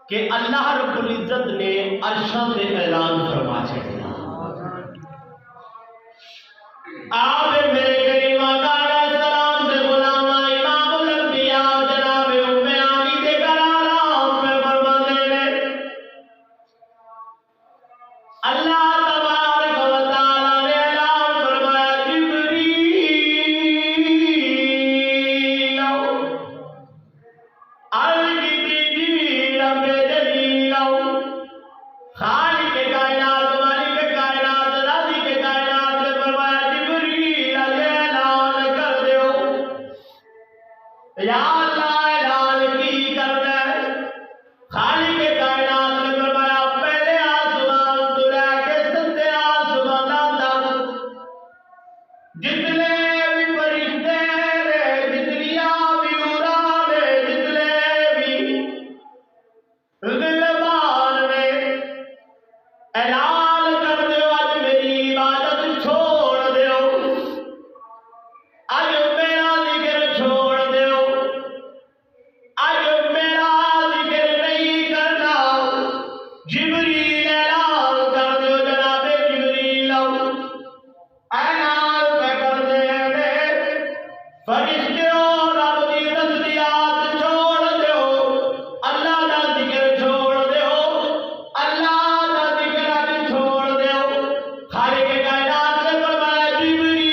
کہ اللہ رب العزت نے عرشاں سے اعلان فرما چھڑیا آپ میرے کریم آقا علیہ السلام سے غلام امام الانبیاء جناب ام عامر کے گھر آرام میں فرما دے اللہ تبارک و تعالی نے اعلان فرمایا جبریل خالق کائنات مالک کائنات رازق کائنات نے فرمایا جبریل اعلان کر دیو یا اللہ اعلان کی کرنا ہے خالق کائنات نے فرمایا پہلے آسمان تو لے کے ستے آسمان تک جتنے بھی فرشتے نے جتنی بھی اڑان نے جتنے بھی غلمان نے اعلان کر دیو آج میری عبادت چھوڑ دیو آج میرا ذکر چھوڑ دیو آج میرا ذکر نہیں کرنا جبریل اعلان کر دیو جناب جبریل اعلان پہ کر دے فرشتے اور رب دی تسبیحات چھوڑ دیو اللہ دا ذکر چھوڑ دیو اللہ دا ذکر آج چھوڑ دیو خالق کائنات نے فرمایا جبریل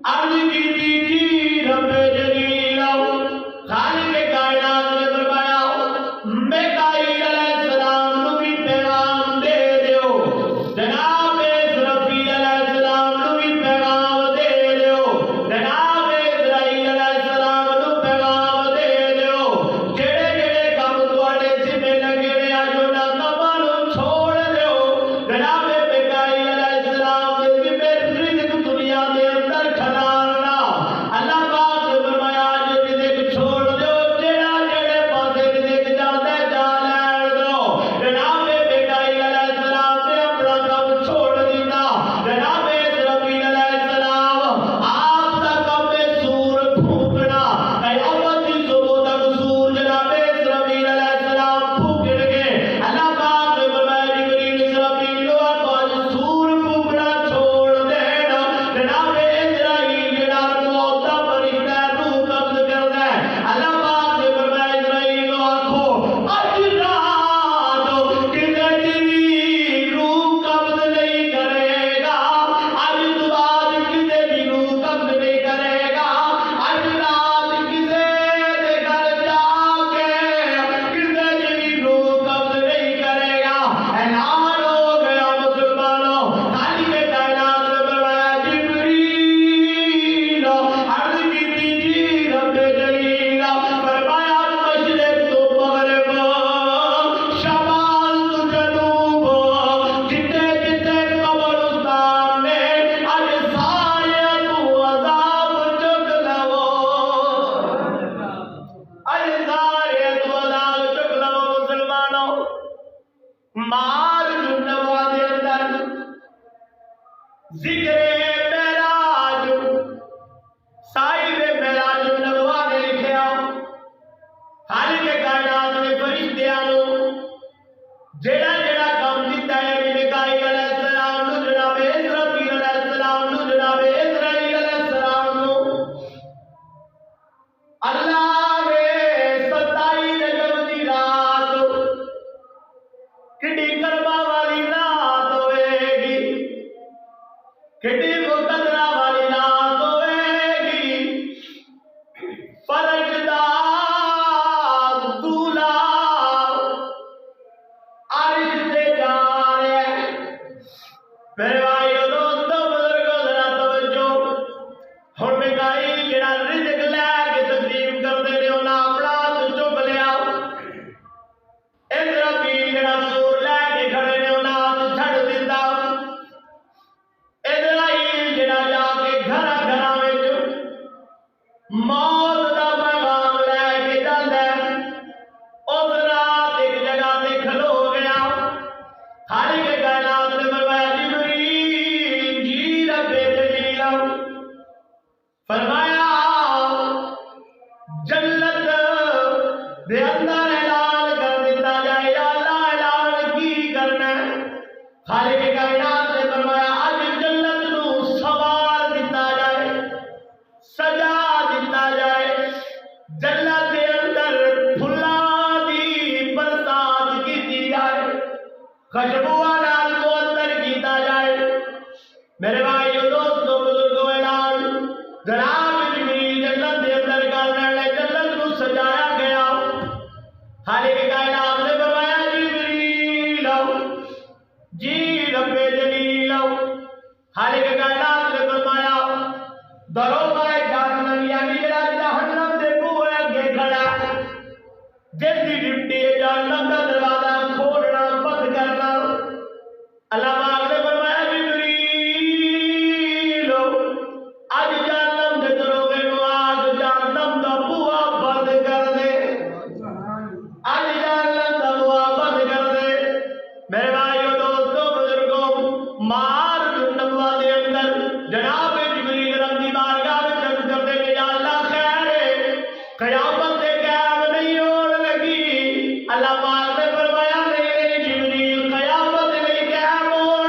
عرض کی جی رب جلیل خالق کائنات نے فرمایا میکائیل علیہ السلام نو بھی پیغام دے دیو جناب اسرافیل علیہ السلام نو بھی پیغام دے دیو جناب اسرائیل علیہ السلام نو پیغام دے دیو جڑے جڑے کام تواڈے ذمہ لگے نے اج انہاں کاماں نوں چھوڑ دیو جناب میکائیل علیہ السلام دے ذمہ رزق دنیا دے اندر کھلارنا اللہ پاک نے فرمایا اج رزق چھوڑ دیو جڑا جڑے پاسے رزق جاندا ہے جا لین دو جناب میکائیل علیہ السلام نے اپنا کام چھوڑ دیتا جناب اسرافیل علیہ السلام آپ دا کام سور پھونکنا اے امت دی صبح تک سور جناب اسرافیل علیہ السلام پھونکن گے اللہ پاک نے فرمایا جبریل اسرافیل نو آج سور پھونکنا چھوڑ دینا جناب اسرائیل جڑا موت دا فرشتہ ہے روح قبض کردا ہے اللہ پاک نے فرمایا اسرائیل نو آکھو اج رات کسے دی روح قبض نہیں کرے گا اج تو بعد کسے دی روح قبض نہیں کرے گا اج رات کسے دے گھر جا کے کسے دی روح قبض نہیں کرے گا اعلان ہو گیا مسلمانوں خالق کائنات نے فرمایا جبریل عرض کی جی رب جلیل فرمایا مشرق تو مغرب شمال تو جنوب جتے جتے قبرستان نے اج سارے تو عذاب چک لو اج سارے تو عذاب چک لو مسلمانوں مار جنوا دے اندر ذکر معراج صاحب معراج نبوہ نے لکھیا خالق کائنات نے فرشتیاں نوں جڑا جڑا کام دیتا ہے میکائیل علیہ السلام نو جناب اسرافیل علیہ السلام نو جناب اسرائیل علیہ السلام نو اللہ نے 27 رجب دی رات کڈی کرما والی رات ہوئے گی کڈی جنت دے اندر اعلان کر دیتا جائے یا اللہ اعلان کی کرنا ہے خالق کائنات نے فرمایا اج جنت نو سوار دیتا جائے سجا دیتا جائے جنت دے اندر پھلاں دی برسات کیتی جائے خوشبوئاں نال معطر کیتا جائے میرے بھائیو دوستو بزرگو اعلان جناب جبریل جنت دے اندر کرنے لے جنت نو سجایا گیا خالق کائنات نے فرمایا جبریل جی رب جلیل خالق کائنات نے فرمایا دروگہ جہنم یعنی جڑا جہنم دے بوئے اگے کھڑا جس دی ڈیوٹی ہے جہنم دا دروازہ کھولنا بند کرنا اللہ پاک نے فرمایا جبریل اج جہنم دے دروگے نو آگ جہنم دا بوا بند کر دے اج جہنم دا بوا بند کر دے میرے بھائیو دوستو بزرگوں مار نبوہ دے اندر جناب جبریل رب دی بارگاہ وچ عرض کردے کہ یا اللہ خیر ہے قیامت دے قیام نہیں ہون لگی اللہ پاک نے فرمایا نہیں جبریل قیامت نہیں قیام ہون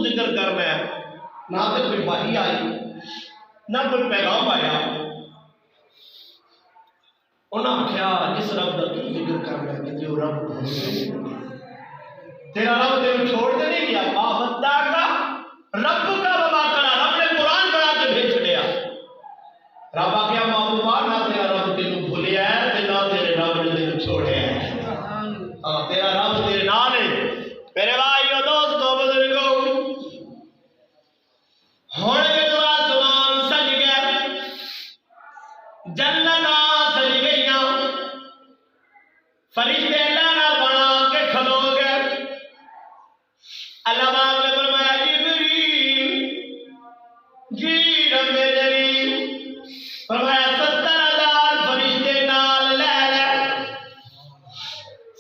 ذکر کرنا ہے، نہ تو کوئی وحی آئی نہ کوئی پیغام آیا۔ انہاں آخیا جس رب کا تو ذکر کرنا ہے کہ جو رب تیرا رب تیرے چھوڑ دے نہیں گیا، ما ودا کا رب کا وما کرا، رب نے قرآن بنا کے بھیج چھڑیا۔ رب آخیا محبوبہ نہ تیرا رب تینو بھولیا ہے تے نہ تیرے رب نے تینو چھوڑیا ہے۔ تیرا رب تیرے نال ہے۔ میرے بھائیو دوستو بزرگو، ہن جدوں آسمان سج گیا، جنتاں سج گئیاں، فرشتے اللہ نال بنا کے کھلو گئے۔ اللہ پاک نے فرمایا جبریل جی رب جلیل، فرمایا 70,000 فرشتے نال لے لے،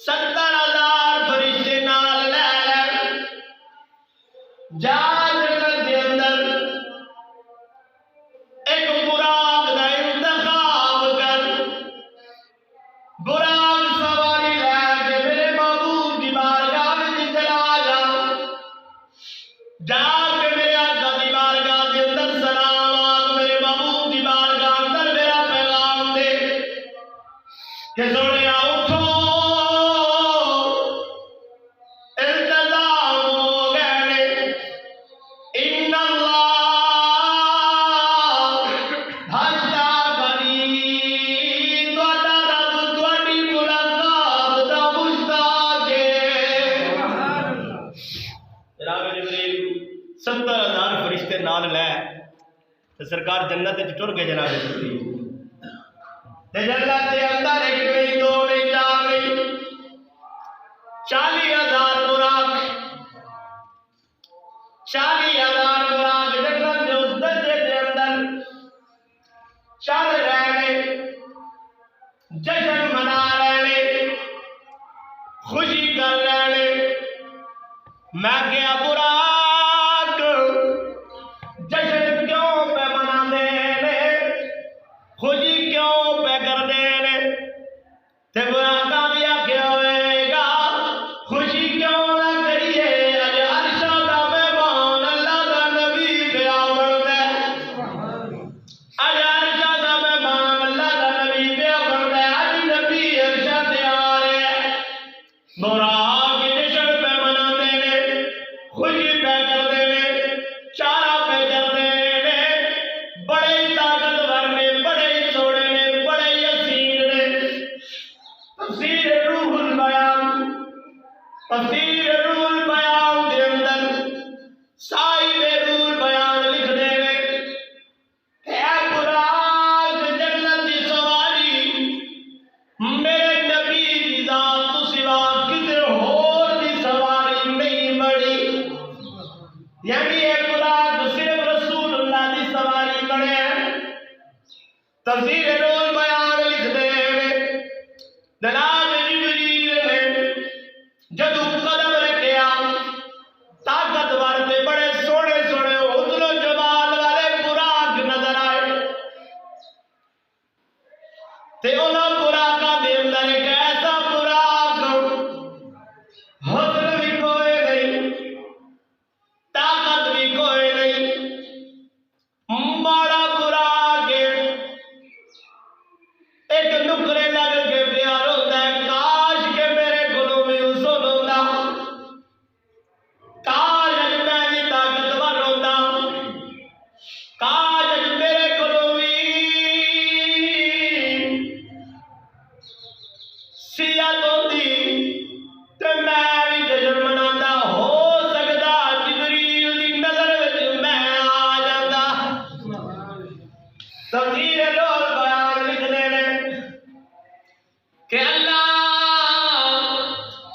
70,000 فرشتے نال لے لے، جا جنت دے اندر ایک براق دا انتخاب کر، براق سواری لے کے میرے محبوب کی بارگاہ میں چلا جا، جا کے میرے آقا کی بارگاہ کے اندر سلام آگ، میرے محبوب کی بارگاہ اندر میرا پیغام دے کہ سونے اٹھو التزام ہو گئے، ان اللہ ہشتا کری تہاڈا رب تہاڈی ملاقات دا مشتاق ہے۔ جناب جبریل 70,000 فرشتے نال لے تے سرکار جنت وچ ٹر گئے۔ جناب جبریل تے جنت دے اندر ایک نہیں دو نہیں چار نہیں 40,000 براق، 40,000 براق جنت دے اس درجے دے اندر چل رہے، جشن منا رہے، خوشی کر رہے۔ میں کیا براق جشن کیوں پہ منا دے، خوشی کیوں پہ کر دے، تے براقاں بھی آکھیا ہوئے گا خوشی کیوں نہ کریے، اج عرشاں دا مہمان اللہ دا نبی پیا بندا ہے، اج عرشاں دا مہمان اللہ دا نبی پیا بندا ہے، اج نبی عرشاں تے آ رہے ہیں، براق جشن پہ مناندے نے، خوشی پہ کردے نے، چارہ پہ کردے نے، بڑے طاقتور نے، بڑے سونے نے، بڑے یسیر نے۔ تفسیر روح البیان، تفسیر روح البیان دے اندر صاحب روح البیان لکھ دے نے کہ اے براق جنت دی سواری میرے نبی دی ذات تو سوا کسی ہور دی سواری نہیں بڑی، یعنی اے براق صرف رسول اللہ دی سواری بڑے ہیں۔ تفسیر روح البیان لکھ دے نے جناب جبریل نے جدو قدم رکھیا، طاقتور تے بڑے سونے سونے حسن و جمال والے براق نظر آئے، تے انہاں براقاں دے اندر ایک ایسا براق حسن بھی کوئی نہیں، طاقت بھی کوئی نہیں، ماڑا براق ایک نکرے لگ کے پیار ہوتا ہے، کاش کہ میرے گلوں میں حسن ہوتا، کاش اج میں بھی طاقتور ہوتا، کاش اج میرے گلوں بھی سیاحت ہوتی تے میں بھی جشن مناتا، ہو سکتا جبریل دی نظر وچ میں آ جاتا۔ تفسیر روح البیان لکھنے نے کہ اللہ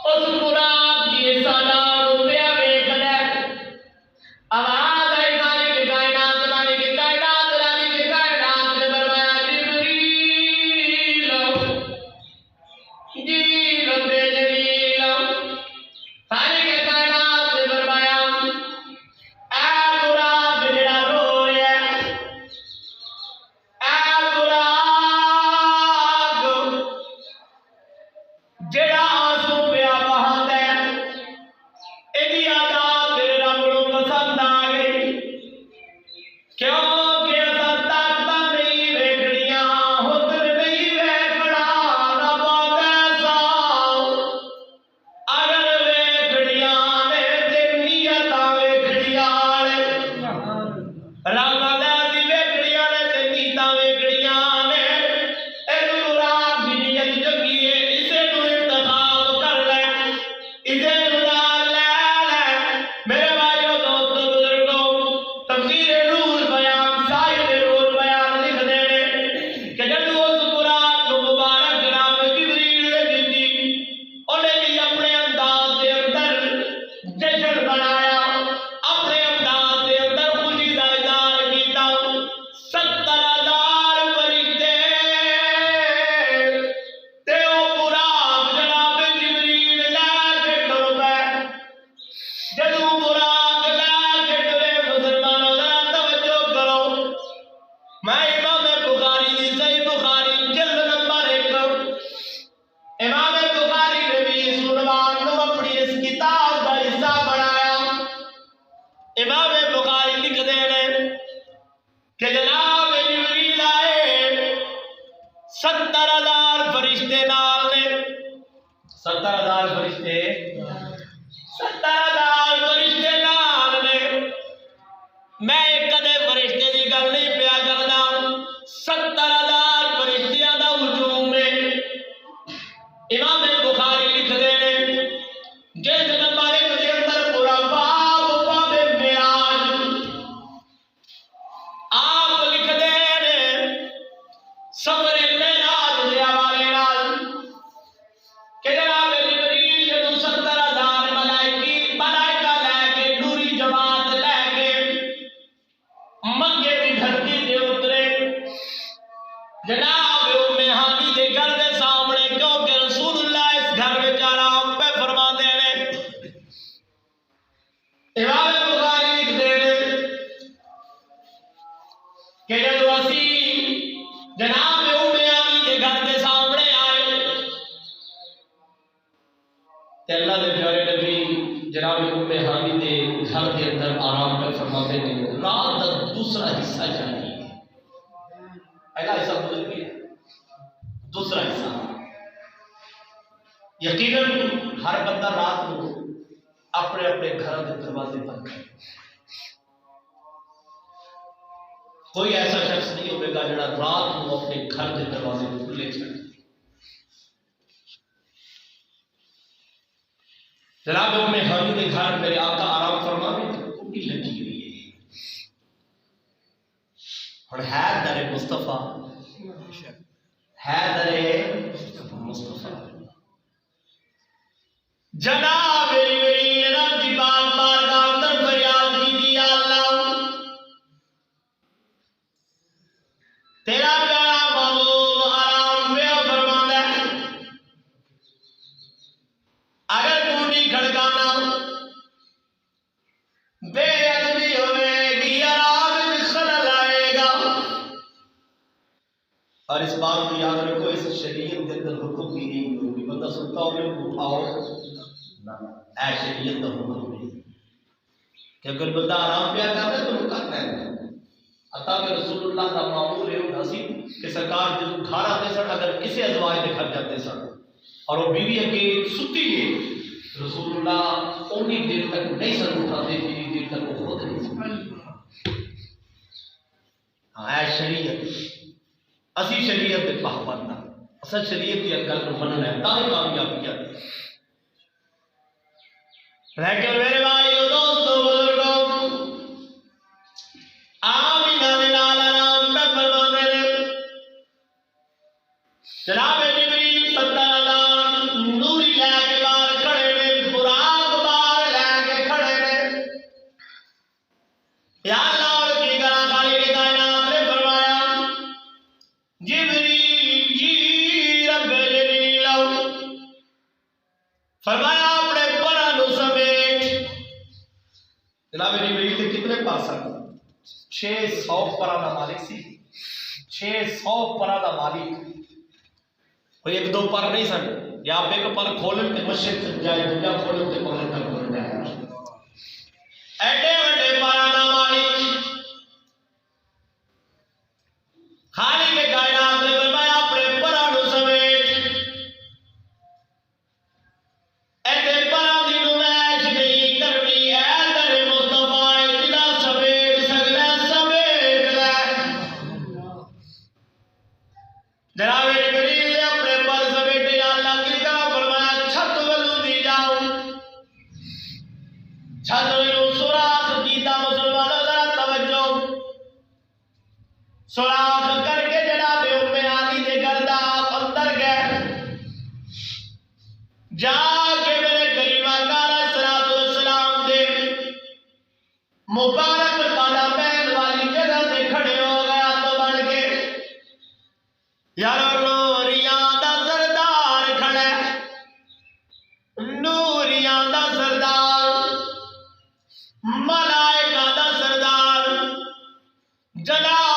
اس براق دی صدا پیا ویکھ لے، آواز آئی مالک کائنات، مالک کائنات، مالک کائنات نے فرمایا جبریل جی رب جلیل، مالک کائنات نے فرمایا اے براق جڑا رو رہا ہے، اے براق جڑا آنسو پیا بہاندا ہے، ایدی ادا تیرے رب نوں پسند امام بخاری لکھتے ہیں کہ جناب جبریل آئے 70,000 فرشتے نال نے 70,000 فرشتے 70,000 فرشتے نال نے میں ایک کدے فرشتے دی گل نہیں پیا کردا 70,000 فرشتیاں دا ہجوم ہے امام بخاری لکھتے ہیں جلد نمبر 1 دے اندر پورا باب معراج آپ لکھتے ہیں سفر معراج دے حوالے نال کہ جناب جبریل جدوں 70,000 ملائکہ لے کے نوری جماعت لے کے مکے دی دھرتی تے اترے جناب ام ہانی دے گھر دے سامنے کیونکہ رسول اللہ اس گھر میں آرام پہ فرما دے نے امام بخاری لکھتے ہیں کہ جدو اسی جناب ام ہانی دے گھر دے سامنے آئے تے اللہ دے پیارے نبی جناب ام ہانی دے گھر کے اندر آرام پہ فرما دے نے رات کا دوسرا حصہ جانی ہے پہلا حصہ گزر گیا دوسرا حصہ یقیناً ہر بندہ رات کو اپنے اپنے گھر کے دروازے بند کرے کوئی ایسا شخص نہیں ہوگا جڑا رات کو اپنے گھر کے دروازے کھلے چھڑے جناب ام ہانی کے گھر میرے آقا آرام فرما میں کٹی لگی ہوئی ہے اور ہے در مصطفیٰ ہے در مصطفیٰ جناب جبریل رب دی بار بارگاہ اندر فریاد کی دی اللہ تیرا پیارا محبوب آرام میں فرماتا ہے اگر تو نہیں کھڑکانا بے ادبی ہوئے گی آرام میں خلل آئے گا اور اس بات کو یاد رکھو اس شریعت کے اندر حکم بھی نہیں ہوگی بندہ سنتا ہو میں اٹھاؤ اے شریعت کا حکم نہیں کہ اگر بندہ آرام پیا کرتا ہے تو وہ کرتا ہے عطا کہ رسول اللہ کا معمول ہے ہوتا سی کہ سرکار جب گھر آتے سن اگر کسی ازواج کے گھر جاتے سن اور وہ بیوی اگے ستی ہے رسول اللہ اونی دیر تک نہیں سن اٹھاتے جتنی دیر تک وہ خود نہیں سن ہاں اے شریعت اسی شریعت کے پابند ہاں اصل شریعت کی گل کو مننا ہے تاکہ کامیابی آتی لیکن میرے بھائیو دوستو بزرگوں آمینہ نے لال آرام پہ فرماتے ہیں جناب جبریل 70,000 نوری لے کے باہر کھڑے نے براق باہر لے کے کھڑے نے یا اللہ اور کی کرا خالق کائنات نے فرمایا جبریل جی رب جبریل فرمایا اپنے پرانو سمیٹ جناب جبریل کے کتنے پاس ہیں 600 پرا دا مالک سی 600 پرا دا مالک کوئی ایک دو پر نہیں سن یا آپ ایک پر کھولن تے مشرق جائے دوجا کھولن تے مغرب تک کھولن جائے ایڈے وڈے پرا دا مالک خالق کے کائنات نے فرمایا اپنے پرانو سمیٹ ایڈے پرا دی نمائش نہیں کرنی اے در مصطفیٰ جلا سمیٹ سگلے سمیٹ لے جناب جبریل نے اپنے پر سمیٹے یا اللہ کی طرح فرمایا چھت ولو دی جاؤ چھت ولو سوراخ کیتا مسلمانوں ذرا توجہ سوراخ کر کے جناب ام ہانی دے گھر دا آپ اندر گئے جا کے میرے کریم آقا علیہ السلام دے مبارک قدم پہن والی جگہ سے کھڑے ہو گیا تو بن کے یارو نوریاں دا سردار کھڑے نوریاں دا سردار ملائکہ دا سردار جناب